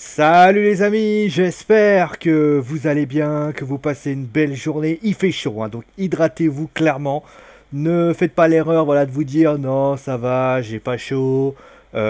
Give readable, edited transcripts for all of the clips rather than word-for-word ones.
Salut les amis, j'espère que vous allez bien, que vous passez une belle journée. Il fait chaud, hein, donc hydratez-vous clairement. Ne faites pas l'erreur voilà, de vous dire non, ça va, j'ai pas chaud,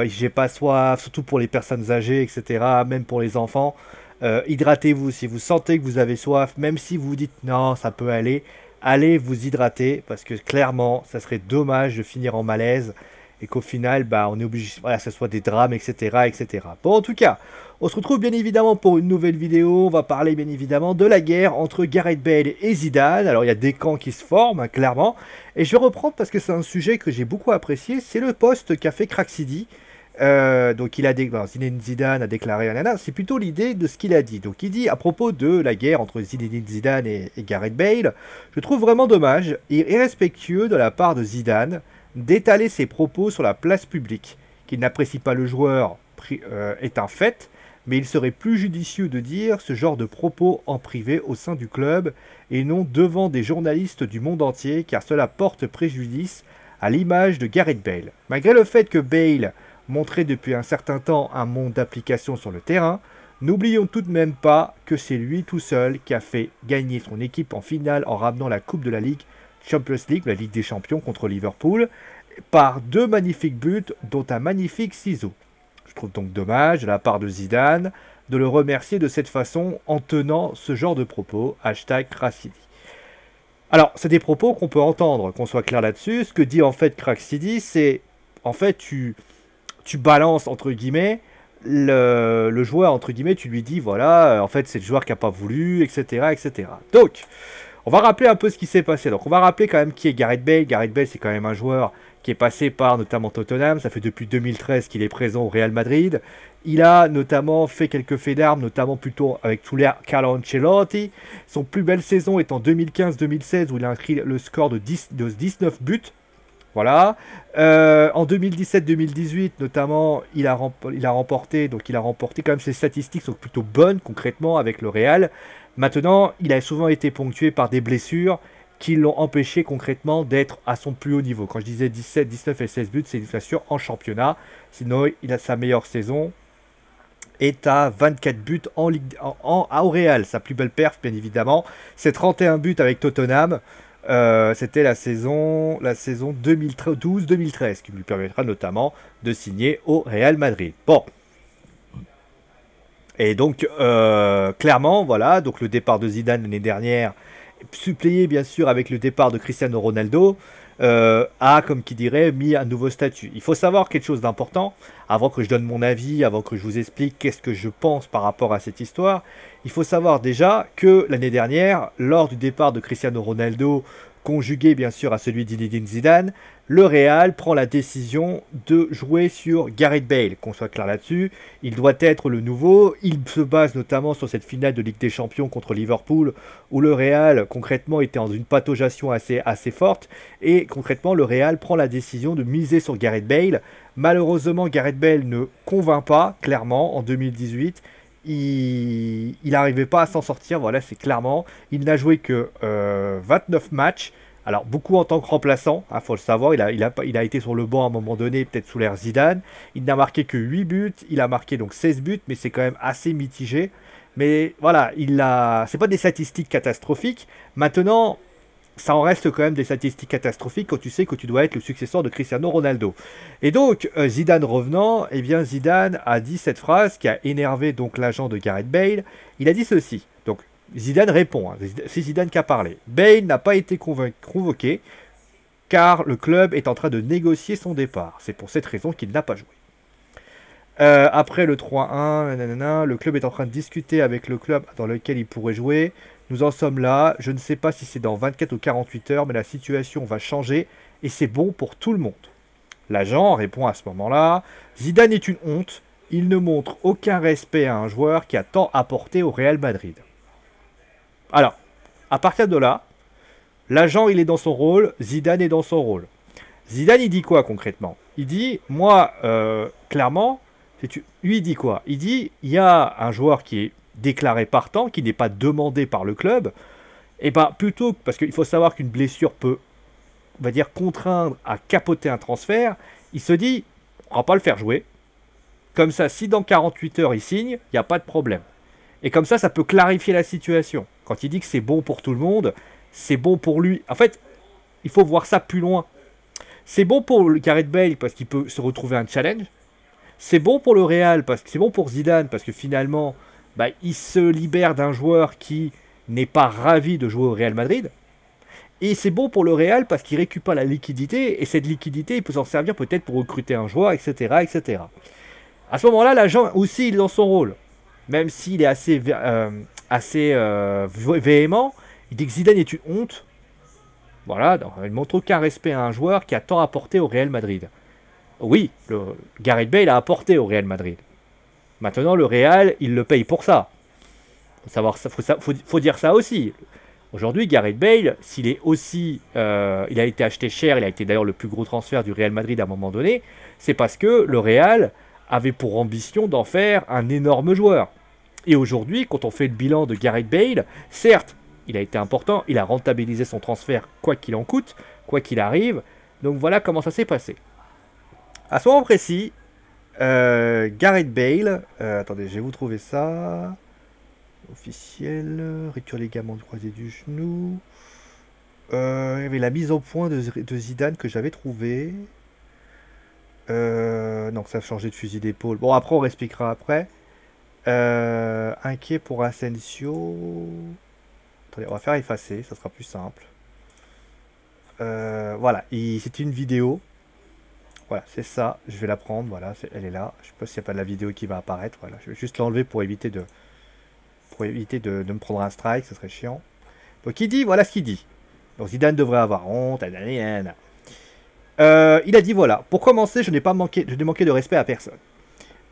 j'ai pas soif, surtout pour les personnes âgées, etc., même pour les enfants. Hydratez-vous si vous sentez que vous avez soif, même si vous vous dites non, ça peut aller, allez vous hydrater parce que clairement, ça serait dommage de finir en malaise et qu'au final, bah, on est obligé, voilà, que ce soit des drames, etc., etc. Bon, en tout cas, on se retrouve bien évidemment pour une nouvelle vidéo. On va parler bien évidemment de la guerre entre Gareth Bale et Zidane. Alors, il y a des camps qui se forment, hein, clairement. Et je vais reprendre parce que c'est un sujet que j'ai beaucoup apprécié. C'est le post qu'a fait Craxidi. Donc, il a Zinedine Zidane a déclaré, c'est plutôt l'idée de ce qu'il a dit. Donc, il dit à propos de la guerre entre Zinedine Zidane et Gareth Bale, je trouve vraiment dommage et irrespectueux de la part de Zidane d'étaler ses propos sur la place publique. Qu'il n'apprécie pas le joueur est un fait, mais il serait plus judicieux de dire ce genre de propos en privé au sein du club et non devant des journalistes du monde entier, car cela porte préjudice à l'image de Gareth Bale. Malgré le fait que Bale montrait depuis un certain temps un monde d'application sur le terrain, n'oublions tout de même pas que c'est lui tout seul qui a fait gagner son équipe en finale en ramenant la Coupe de la Ligue, Champions League, la Ligue des Champions contre Liverpool, par deux magnifiques buts, dont un magnifique ciseau. Je trouve donc dommage de la part de Zidane de le remercier de cette façon en tenant ce genre de propos. Hashtag Craxidi. Alors, c'est des propos qu'on peut entendre, qu'on soit clair là-dessus. Ce que dit en fait Craxidi, c'est en fait tu balances entre guillemets le joueur entre guillemets, tu lui dis voilà, en fait c'est le joueur qui n'a pas voulu, etc., etc. Donc, on va rappeler un peu ce qui s'est passé. Donc on va rappeler quand même qui est Gareth Bale. Gareth Bale, c'est quand même un joueur qui est passé par notamment Tottenham. Ça fait depuis 2013 qu'il est présent au Real Madrid. Il a notamment fait quelques faits d'armes, notamment plutôt avec tout l'air Carlo Ancelotti. Son plus belle saison est en 2015-2016 où il a inscrit le score de 19 buts. Voilà. En 2017-2018, notamment, il a remporté quand même ses statistiques sont plutôt bonnes concrètement avec le Real. Maintenant, il a souvent été ponctué par des blessures qui l'ont empêché concrètement d'être à son plus haut niveau. Quand je disais 17, 19 et 16 buts, c'est bien sûr en championnat. Sinon, il a sa meilleure saison est à 24 buts en Ligue, au Real. Sa plus belle perf, bien évidemment, c'est 31 buts avec Tottenham. C'était la saison 2012-2013 qui lui permettra notamment de signer au Real Madrid. Bon. Et donc, clairement, voilà, donc le départ de Zidane l'année dernière, suppléé bien sûr avec le départ de Cristiano Ronaldo, a, comme qui dirait, mis un nouveau statut. Il faut savoir quelque chose d'important, avant que je donne mon avis, avant que je vous explique qu'est-ce que je pense par rapport à cette histoire. Il faut savoir déjà que l'année dernière, lors du départ de Cristiano Ronaldo, conjugué bien sûr à celui d'Zinedine Zidane, le Real prend la décision de jouer sur Gareth Bale, qu'on soit clair là-dessus. Il doit être le nouveau. Il se base notamment sur cette finale de Ligue des Champions contre Liverpool, où le Real concrètement était dans une pataugeation assez forte. Et concrètement, le Real prend la décision de miser sur Gareth Bale. Malheureusement, Gareth Bale ne convainc pas, clairement, en 2018. Il n'arrivait pas à s'en sortir, voilà, c'est clairement. Il n'a joué que 29 matchs. Alors, beaucoup en tant que remplaçant, il faut le savoir, il a été sur le banc à un moment donné, peut-être sous l'ère Zidane. Il n'a marqué que 8 buts, il a marqué donc 16 buts, mais c'est quand même assez mitigé. Mais voilà, c'est pas des statistiques catastrophiques. Maintenant, ça en reste quand même des statistiques catastrophiques quand tu sais que tu dois être le successeur de Cristiano Ronaldo. Et donc, Zidane revenant, eh bien Zidane a dit cette phrase qui a énervé donc l'agent de Gareth Bale. Il a dit ceci. Donc, Zidane répond, hein, c'est Zidane qui a parlé. Bale n'a pas été convoqué car le club est en train de négocier son départ. C'est pour cette raison qu'il n'a pas joué. Après le 3-1, le club est en train de discuter avec le club dans lequel il pourrait jouer. Nous en sommes là. Je ne sais pas si c'est dans 24 ou 48 heures, mais la situation va changer et c'est bon pour tout le monde. L'agent répond à ce moment-là. Zidane est une honte. Il ne montre aucun respect à un joueur qui a tant apporté au Real Madrid. Alors, à partir de là, l'agent il est dans son rôle, Zidane est dans son rôle. Zidane il dit quoi concrètement? Il dit, moi, clairement, lui il dit quoi? Il dit, il y a un joueur qui est déclaré partant, qui n'est pas demandé par le club, et bien plutôt, parce qu'il faut savoir qu'une blessure peut, on va dire, contraindre à capoter un transfert, il se dit, on va pas le faire jouer, Comme ça, si dans 48 heures il signe, il n'y a pas de problème. Et comme ça peut clarifier la situation. Quand il dit que c'est bon pour tout le monde, c'est bon pour lui. En fait, il faut voir ça plus loin. C'est bon pour Gareth Bale parce qu'il peut se retrouver un challenge. C'est bon pour le Real, parce que c'est bon pour Zidane, parce que finalement, bah, il se libère d'un joueur qui n'est pas ravi de jouer au Real Madrid. Et c'est bon pour le Real parce qu'il récupère la liquidité, et cette liquidité, il peut s'en servir peut-être pour recruter un joueur, etc. etc. À ce moment-là, l'agent aussi, il est dans son rôle. Même s'il est assez véhément, il dit que Zidane est une honte. Voilà, donc, il ne montre aucun respect à un joueur qui a tant apporté au Real Madrid. Oui, Gareth Bale a apporté au Real Madrid. Maintenant, le Real, il le paye pour ça. Faut dire ça aussi. Aujourd'hui, Gareth Bale, s'il est aussi, il a été acheté cher, il a été d'ailleurs le plus gros transfert du Real Madrid à un moment donné, c'est parce que le Real avait pour ambition d'en faire un énorme joueur. Et aujourd'hui, quand on fait le bilan de Gareth Bale, certes, il a été important, il a rentabilisé son transfert quoi qu'il en coûte, quoi qu'il arrive. Donc voilà comment ça s'est passé. À ce moment précis, Gareth Bale, attendez, je vais vous trouver ça. Officiel, rupture ligament croisé du genou. Il y avait la mise au point de Zidane que j'avais trouvé. Donc ça a changé de fusil d'épaule. Bon, après on expliquera après. Inquiet pour Asensio. Attendez, on va faire effacer, ça sera plus simple. Voilà, c'est une vidéo. Voilà, c'est ça, je vais la prendre, voilà, elle est là. Je sais pas s'il n'y a pas de la vidéo qui va apparaître, voilà. Je vais juste l'enlever pour éviter de me prendre un strike, ce serait chiant. Donc il dit, voilà ce qu'il dit. Donc Zidane devrait avoir honte, il a dit, voilà, pour commencer, je n'ai manqué de respect à personne.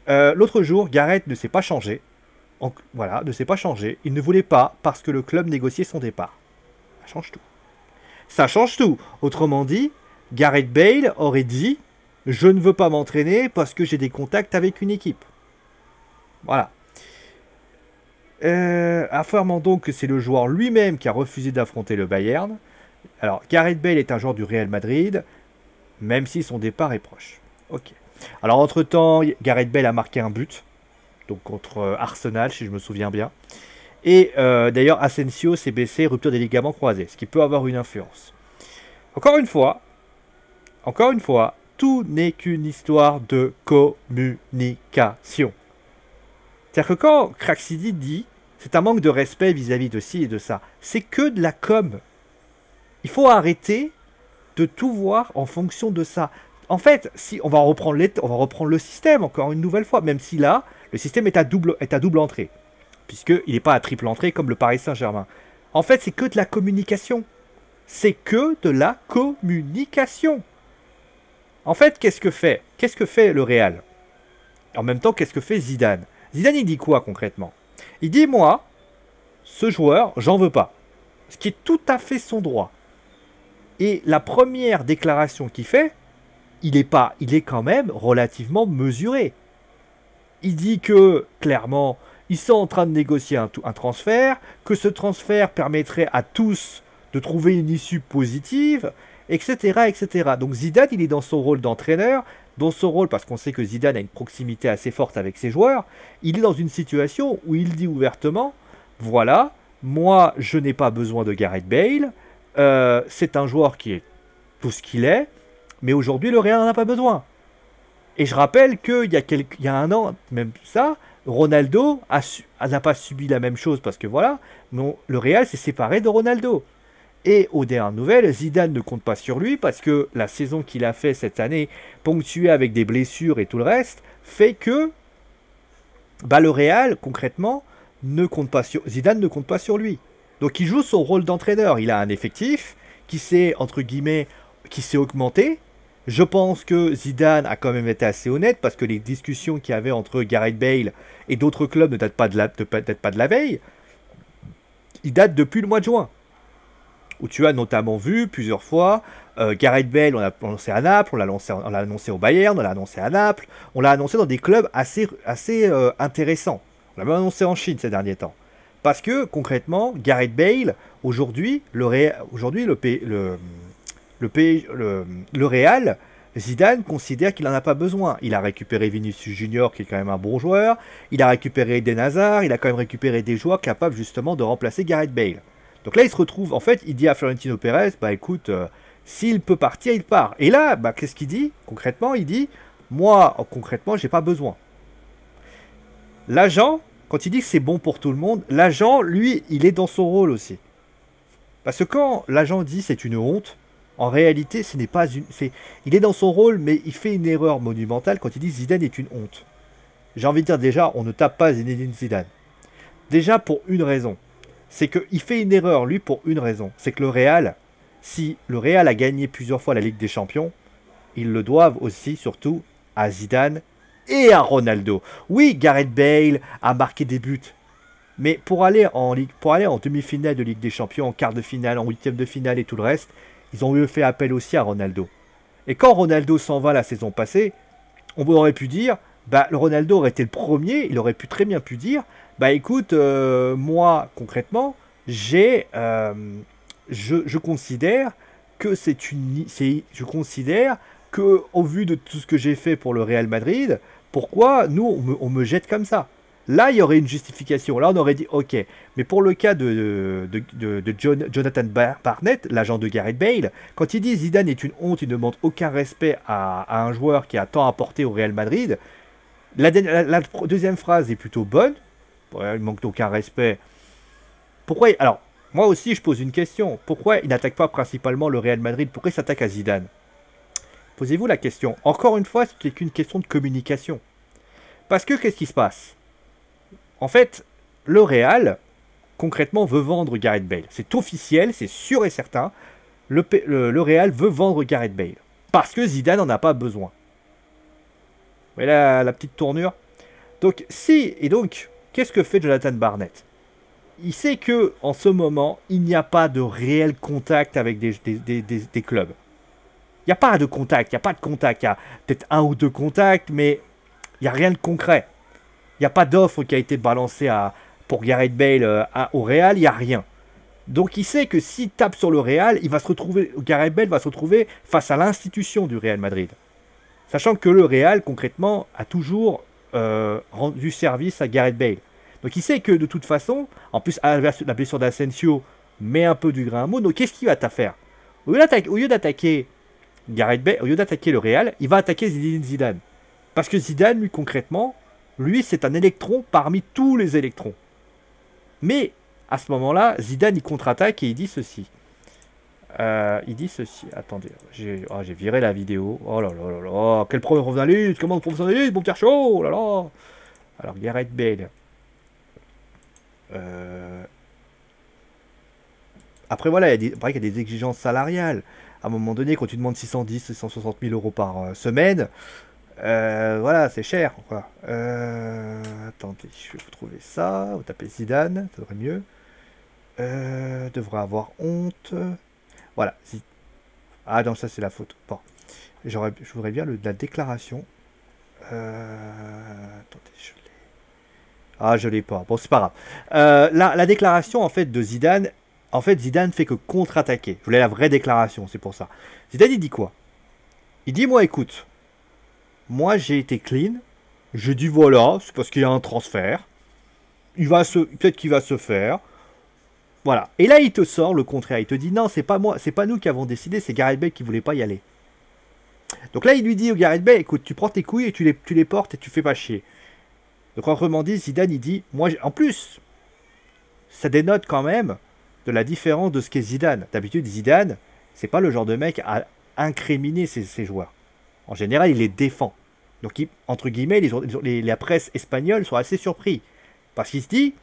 L'autre jour, Gareth ne s'est pas changé. Voilà, ne s'est pas changé. Il ne voulait pas parce que le club négociait son départ. Ça change tout. Ça change tout. Autrement dit, Gareth Bale aurait dit, je ne veux pas m'entraîner parce que j'ai des contacts avec une équipe. Voilà. Affirmant donc que c'est le joueur lui-même qui a refusé d'affronter le Bayern. Alors, Gareth Bale est un joueur du Real Madrid, même si son départ est proche. Ok. Alors, entre-temps, Gareth Bale a marqué un but, donc contre Arsenal, si je me souviens bien. Et d'ailleurs, Asensio s'est blessé, rupture des ligaments croisés, ce qui peut avoir une influence. Encore une fois, tout n'est qu'une histoire de communication. C'est-à-dire que quand Craxidi dit c'est un manque de respect vis-à-vis de ci et de ça, c'est que de la com. Il faut arrêter de tout voir en fonction de ça. En fait, si on va reprendre le système encore une nouvelle fois, même si là, le système est à double entrée, puisqu'il n'est pas à triple entrée comme le Paris Saint-Germain. En fait, c'est que de la communication. C'est que de la communication. En fait, qu'est-ce que fait le Real? En même temps, qu'est-ce que fait Zidane? Zidane, il dit quoi concrètement? Il dit, moi, ce joueur, j'en veux pas. Ce qui est tout à fait son droit. Et la première déclaration qu'il fait, il est quand même relativement mesuré. Il dit que, clairement, ils sont en train de négocier un transfert, que ce transfert permettrait à tous de trouver une issue positive, etc., etc. Donc Zidane, il est dans son rôle d'entraîneur, dans son rôle, parce qu'on sait que Zidane a une proximité assez forte avec ses joueurs, il est dans une situation où il dit ouvertement, voilà, moi, je n'ai pas besoin de Gareth Bale, c'est un joueur qui est tout ce qu'il est, mais aujourd'hui, le Real n'en a pas besoin. Et je rappelle qu'il y a un an, même ça, Ronaldo n'a pas subi la même chose, parce que voilà, non, le Real s'est séparé de Ronaldo. Et aux dernières nouvelles, Zidane ne compte pas sur lui parce que la saison qu'il a fait cette année, ponctuée avec des blessures et tout le reste, fait que le Real, concrètement, Zidane ne compte pas sur lui. Donc il joue son rôle d'entraîneur. Il a un effectif qui s'est, entre guillemets, qui s'est augmenté. Je pense que Zidane a quand même été assez honnête parce que les discussions qu'il y avait entre Gareth Bale et d'autres clubs ne datent pas de la veille. Ils datent depuis le mois de juin. Où tu as notamment vu plusieurs fois Gareth Bale, on l'a annoncé à Naples, on l'a annoncé au Bayern, on l'a annoncé à Naples, on l'a annoncé dans des clubs assez intéressants. On l'a même annoncé en Chine ces derniers temps. Parce que concrètement, Gareth Bale, aujourd'hui, le Real, Zidane considère qu'il n'en a pas besoin. Il a récupéré Vinicius Junior, qui est quand même un bon joueur. Il a récupéré Eden Hazard. Il a quand même récupéré des joueurs capables justement de remplacer Gareth Bale. Donc là, il se retrouve, en fait, il dit à Florentino Pérez, bah écoute, s'il peut partir, il part. Et là, bah, qu'est-ce qu'il dit concrètement? Il dit, moi, concrètement, j'ai pas besoin. L'agent, quand il dit que c'est bon pour tout le monde, l'agent, lui, il est dans son rôle aussi. Parce que quand l'agent dit c'est une honte, en réalité, ce n'est pas une... il est dans son rôle, mais il fait une erreur monumentale quand il dit Zidane est une honte. J'ai envie de dire déjà, on ne tape pas Zinedine Zidane. Déjà pour une raison. C'est qu'il fait une erreur, lui, pour une raison. C'est que le Real, si le Real a gagné plusieurs fois la Ligue des Champions, ils le doivent aussi, surtout, à Zidane et à Ronaldo. Oui, Gareth Bale a marqué des buts. Mais pour aller en demi-finale de Ligue des Champions, en quart de finale, en huitième de finale et tout le reste, ils ont eu fait appel aussi à Ronaldo. Et quand Ronaldo s'en va la saison passée, on aurait pu dire, bah le Ronaldo aurait été le premier, il aurait pu très bien pu dire, bah écoute, moi concrètement, je considère que je considère que au vu de tout ce que j'ai fait pour le Real Madrid, pourquoi nous on me jette comme ça? Là, il y aurait une justification. Là, on aurait dit OK. Mais pour le cas de Jonathan Barnett, l'agent de Gareth Bale, quand il dit Zidane est une honte, il ne demande aucun respect à un joueur qui a tant apporté au Real Madrid, la deuxième phrase est plutôt bonne. Ouais, il manque d'aucun respect. Pourquoi alors, moi aussi, je pose une question. Pourquoi il n'attaque pas principalement le Real Madrid? Pourquoi il s'attaque à Zidane? Posez-vous la question. Encore une fois, c'est qu'une question de communication. Parce que qu'est-ce qui se passe? En fait, le Real, concrètement, veut vendre Gareth Bale. C'est officiel, c'est sûr et certain. Le Real veut vendre Gareth Bale. Parce que Zidane n'en a pas besoin. Vous voyez la petite tournure? Donc, qu'est-ce que fait Jonathan Barnett? Il sait que en ce moment, il n'y a pas de réel contact avec des clubs. Il n'y a pas de contact, il n'y a pas de contact. Il y a peut-être un ou deux contacts, mais il n'y a rien de concret. Il n'y a pas d'offre qui a été balancée pour Gareth Bale au Real, il n'y a rien. Donc il sait que s'il tape sur le Real, Gareth Bale va se retrouver face à l'institution du Real Madrid. Sachant que le Real, concrètement, a toujours rendu service à Gareth Bale. Donc il sait que de toute façon, en plus la blessure d'Asensio met un peu du grain à moudre, donc qu'est-ce qu'il va faire? Au lieu d'attaquer Gareth Bale, au lieu d'attaquer le Real, il va attaquer Zidane. Parce que Zidane, lui, concrètement, lui, c'est un électron parmi tous les électrons. Mais, à ce moment-là, Zidane, il contre-attaque et il dit ceci. Attendez, j'ai viré la vidéo. Oh là là là là, quel professionnalisme, comment professionnalisme, mon petit chaud, oh là là. Alors, Gareth Bale. Après, voilà, il y a des exigences salariales. À un moment donné, quand tu demandes 610, 660 000 euros par semaine, voilà, c'est cher, quoi. Attendez, je vais vous trouver ça. Vous tapez Zidane, ça devrait mieux. Devrait avoir honte. Voilà. Ah non, ça c'est la faute. Bon. Je voudrais bien la déclaration. Attendez, je l'ai. Ah, je l'ai pas. Bon, c'est pas grave. La déclaration, en fait, de Zidane. En fait, Zidane fait que contre-attaquer. Je voulais la vraie déclaration, c'est pour ça. Zidane, il dit quoi? Il dit, moi, écoute. Moi, j'ai été clean. Je dis, voilà, c'est parce qu'il y a un transfert. Peut-être qu'il va se faire. Voilà. Et là, il te sort le contraire. Il te dit, non, c'est pas moi, c'est pas nous qui avons décidé, c'est Gareth Bale qui voulait pas y aller. Donc là, il lui dit au Gareth Bale, écoute, tu prends tes couilles et tu les portes et tu fais pas chier. Donc, autrement dit, Zidane, il dit, moi, en plus, ça dénote quand même de la différence de ce qu'est Zidane. D'habitude, Zidane, c'est pas le genre de mec à incriminer ses joueurs. En général, il les défend. Donc, entre guillemets, la presse espagnole sont assez surpris. Parce qu'il se dit,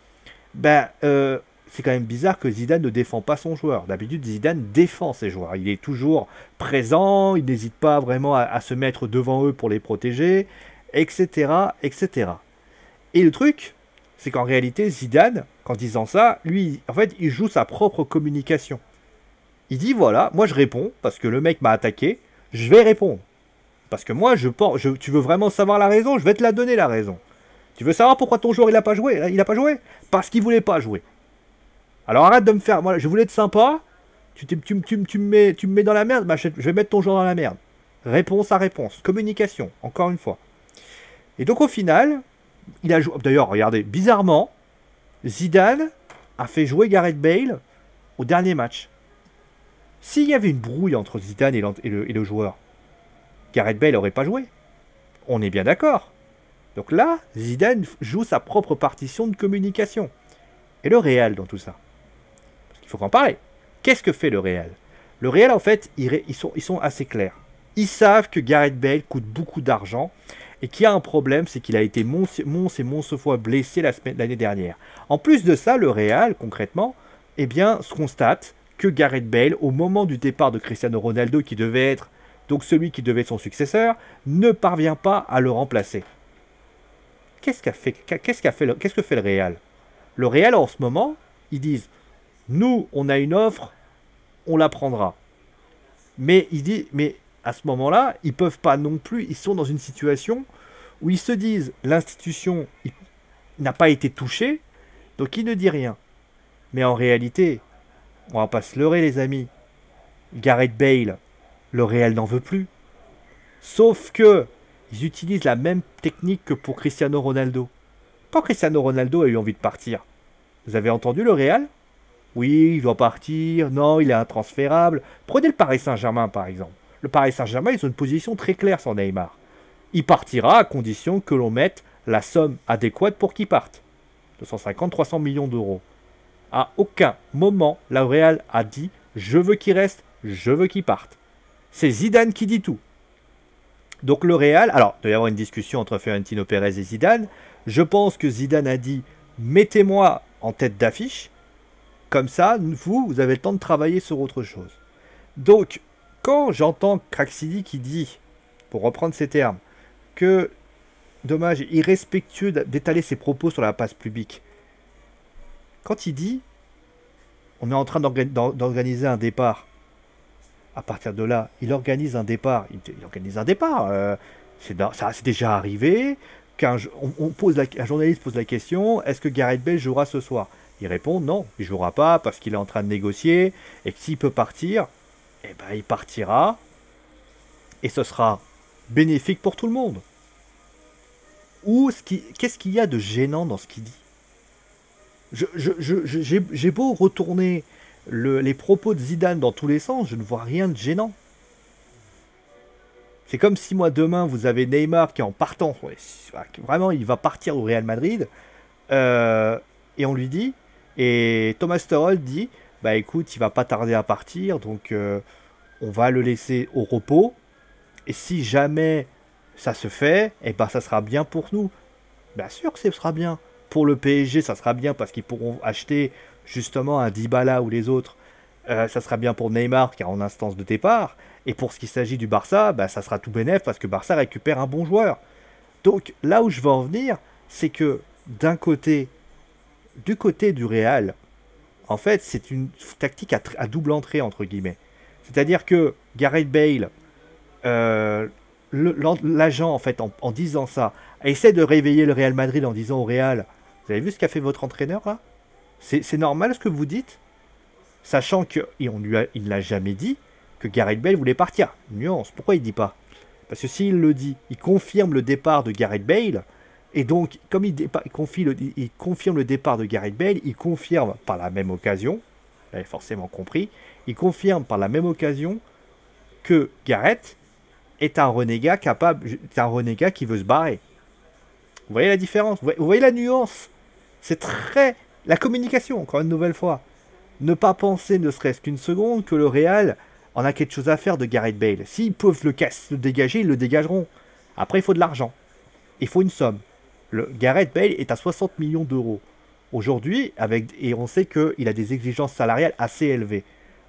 c'est quand même bizarre que Zidane ne défend pas son joueur. D'habitude, Zidane défend ses joueurs. Il est toujours présent, il n'hésite pas vraiment à se mettre devant eux pour les protéger, etc., etc. Et le truc, c'est qu'en réalité, Zidane, qu'en disant ça, lui, en fait, il joue sa propre communication. Il dit, voilà, moi je réponds, parce que le mec m'a attaqué, je vais répondre. Parce que moi, tu veux vraiment savoir la raison, je vais te la donner la raison. Tu veux savoir pourquoi ton joueur il a pas joué? Il a pas joué parce qu'il voulait pas jouer. Alors arrête de me faire, je voulais être sympa, tu me mets dans la merde, je vais mettre ton joueur dans la merde. Réponse à réponse. Communication, encore une fois. Et donc au final, il a joué... D'ailleurs, regardez, bizarrement, Zidane a fait jouer Gareth Bale au dernier match. S'il y avait une brouille entre Zidane et le joueur, Gareth Bale n'aurait pas joué. On est bien d'accord. Donc là, Zidane joue sa propre partition de communication. Et le Real dans tout ça. Il faut en parler. Qu'est-ce que fait le Real? Le Real, en fait, ils sont assez clairs. Ils savent que Gareth Bale coûte beaucoup d'argent et qu'il y a un problème, c'est qu'il a été monce fois blessé l'année dernière. En plus de ça, le Real, concrètement, eh bien, se constate que Gareth Bale, au moment du départ de Cristiano Ronaldo, qui devait être donc celui qui devait être son successeur, ne parvient pas à le remplacer. Qu'est-ce que fait le Real? Le Real, en ce moment, ils disent, nous, on a une offre, on la prendra. Mais à ce moment-là, ils peuvent pas non plus, ils sont dans une situation où ils se disent, l'institution n'a pas été touchée, donc ils ne disent rien. Mais en réalité, on va pas se leurrer les amis, Gareth Bale, le Real n'en veut plus. Sauf que ils utilisent la même technique que pour Cristiano Ronaldo. Quand Cristiano Ronaldo a eu envie de partir, vous avez entendu le Real? Oui, il doit partir, non, il est intransférable. Prenez le Paris Saint-Germain par exemple. Le Paris Saint-Germain, ils ont une position très claire sur Neymar. Il partira à condition que l'on mette la somme adéquate pour qu'il parte. 250-300 millions d'euros. À aucun moment, la Real a dit « je veux qu'il reste, je veux qu'il parte ». C'est Zidane qui dit tout. Donc le Real, alors il doit y avoir une discussion entre Florentino Pérez et Zidane. Je pense que Zidane a dit « mettez-moi en tête d'affiche ». Comme ça, vous avez le temps de travailler sur autre chose. Donc, quand j'entends Craxidi qui dit, pour reprendre ses termes, que, dommage, irrespectueux d'étaler ses propos sur la place publique, quand il dit, on est en train d'organiser un départ, à partir de là, il organise un départ. Ça c'est déjà arrivé. Un journaliste pose la question, est-ce que Gareth Bale jouera ce soir? Il répond non, il ne jouera pas parce qu'il est en train de négocier et que s'il peut partir, eh ben, il partira et ce sera bénéfique pour tout le monde. Qu'est-ce qu'il y a de gênant dans ce qu'il dit? J'ai beau retourner les propos de Zidane dans tous les sens, je ne vois rien de gênant. C'est comme si moi demain vous avez Neymar qui est en partant, vraiment il va partir au Real Madrid, et on lui dit, et Thomas Tuchel dit, bah écoute, il va pas tarder à partir, donc on va le laisser au repos, et si jamais ça se fait, et ben ça sera bien pour nous. Bien sûr que ce sera bien. Pour le PSG, ça sera bien parce qu'ils pourront acheter justement un Dybala ou les autres. Ça sera bien pour Neymar qui est en instance de départ. Et pour ce qui s'agit du Barça, bah, ça sera tout bénef parce que Barça récupère un bon joueur. Donc là où je veux en venir, c'est que du côté du Real, en fait, c'est une tactique à double entrée, entre guillemets. C'est-à-dire que Gareth Bale, l'agent, en fait, en disant ça, essaie de réveiller le Real Madrid en disant au Real, vous avez vu ce qu'a fait votre entraîneur là? C'est normal ce que vous dites? Sachant que, et il ne l'a jamais dit, que Gareth Bale voulait partir. Nuance, pourquoi il ne dit pas? Parce que s'il le dit, il confirme le départ de Gareth Bale, et donc, comme il confirme le départ de Gareth Bale, il confirme par la même occasion, vous l'avez forcément compris, il confirme par la même occasion que Gareth est un renégat qui veut se barrer. Vous voyez la différence? Vous voyez la nuance? C'est très... La communication, encore une nouvelle fois. Ne pas penser, ne serait-ce qu'une seconde, que le Real en a quelque chose à faire de Gareth Bale. S'ils peuvent le dégager, ils le dégageront. Après, il faut de l'argent. Il faut une somme. Gareth Bale est à 60 millions d'euros. Aujourd'hui, et on sait qu'il a des exigences salariales assez élevées.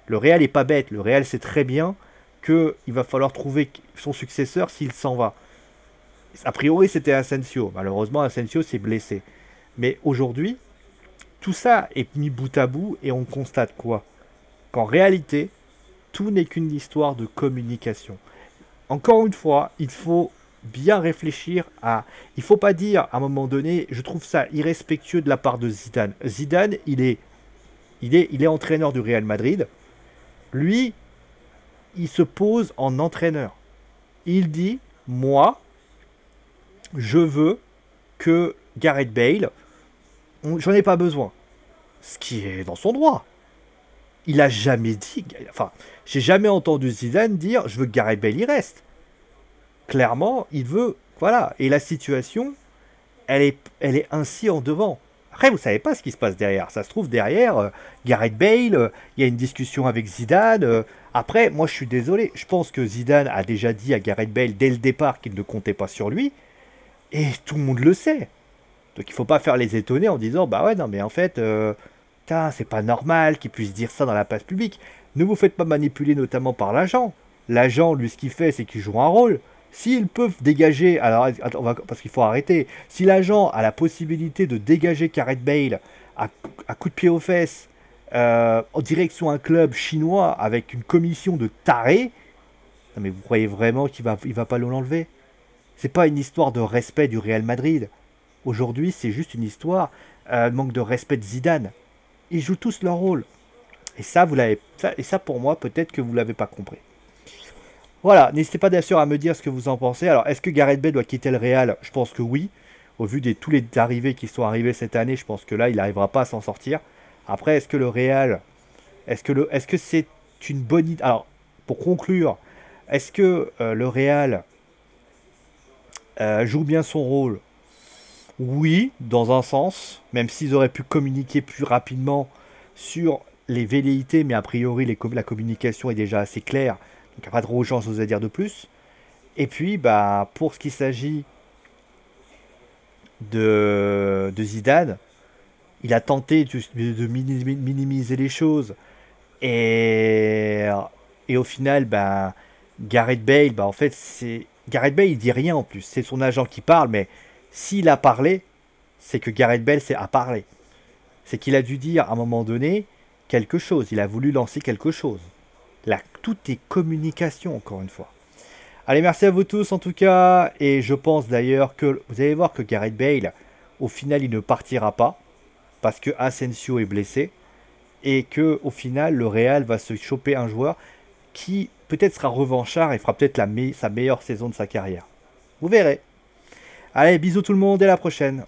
Le Real n'est pas bête. Le Real sait très bien qu'il va falloir trouver son successeur s'il s'en va. A priori, c'était Asensio. Malheureusement, Asensio s'est blessé. Mais aujourd'hui, tout ça est mis bout à bout et on constate quoi? Qu'en réalité, tout n'est qu'une histoire de communication. Encore une fois, il faut bien réfléchir à... Il ne faut pas dire, à un moment donné, je trouve ça irrespectueux de la part de Zidane. Zidane, il est entraîneur du Real Madrid. Lui, il se pose en entraîneur. Il dit, moi, je veux que Gareth Bale, j'en ai pas besoin. Ce qui est dans son droit. Il a jamais dit, enfin, j'ai jamais entendu Zidane dire, je veux que Gareth Bale y reste. Clairement, il veut, voilà. Et la situation, elle est ainsi en devant. Après, vous savez pas ce qui se passe derrière. Ça se trouve derrière, Gareth Bale, il y a une discussion avec Zidane. Après, moi, je suis désolé. Je pense que Zidane a déjà dit à Gareth Bale dès le départ qu'il ne comptait pas sur lui. Et tout le monde le sait. Donc, il faut pas faire les étonner en disant, bah ouais, non, mais en fait, c'est pas normal qu'il puisse dire ça dans la place publique. Ne vous faites pas manipuler notamment par l'agent. L'agent, lui, ce qu'il fait, c'est qu'il joue un rôle. S'ils peuvent dégager, alors attends, parce qu'il faut arrêter, si l'agent a la possibilité de dégager Gareth Bale à coup de pied aux fesses en direction un club chinois avec une commission de tarés, non mais vous croyez vraiment il va pas l'enlever? C'est pas une histoire de respect du Real Madrid. Aujourd'hui, c'est juste une histoire de manque de respect de Zidane. Ils jouent tous leur rôle. Et ça, et ça pour moi, peut-être que vous l'avez pas compris. Voilà, n'hésitez pas bien sûr à me dire ce que vous en pensez. Alors, est-ce que Gareth Bale doit quitter le Real? Je pense que oui. Au vu de tous les arrivées qui sont arrivées cette année, je pense que là, il n'arrivera pas à s'en sortir. Après, est-ce que le Real, est-ce que c'est une bonne idée? Alors, pour conclure, est-ce que le Real joue bien son rôle? Oui, dans un sens, même s'ils auraient pu communiquer plus rapidement sur les velléités, mais a priori la communication est déjà assez claire, donc il n'y a pas trop de chance à dire de plus. Et puis, bah, pour ce qui s'agit de Zidane, il a tenté de minimiser les choses, et, et au final, bah, Gareth Bale, bah, en fait, Gareth Bale, il dit rien en plus, c'est son agent qui parle, mais s'il a parlé, c'est que Gareth Bale a parlé. C'est qu'il a dû dire à un moment donné quelque chose. Il a voulu lancer quelque chose. Là, tout est communication, encore une fois. Allez, merci à vous tous en tout cas. Et je pense d'ailleurs que vous allez voir que Gareth Bale, au final, il ne partira pas. Parce que Asensio est blessé. Et que au final, le Real va se choper un joueur qui peut-être sera revanchard et fera peut-être sa meilleure saison de sa carrière. Vous verrez. Allez, bisous tout le monde et à la prochaine.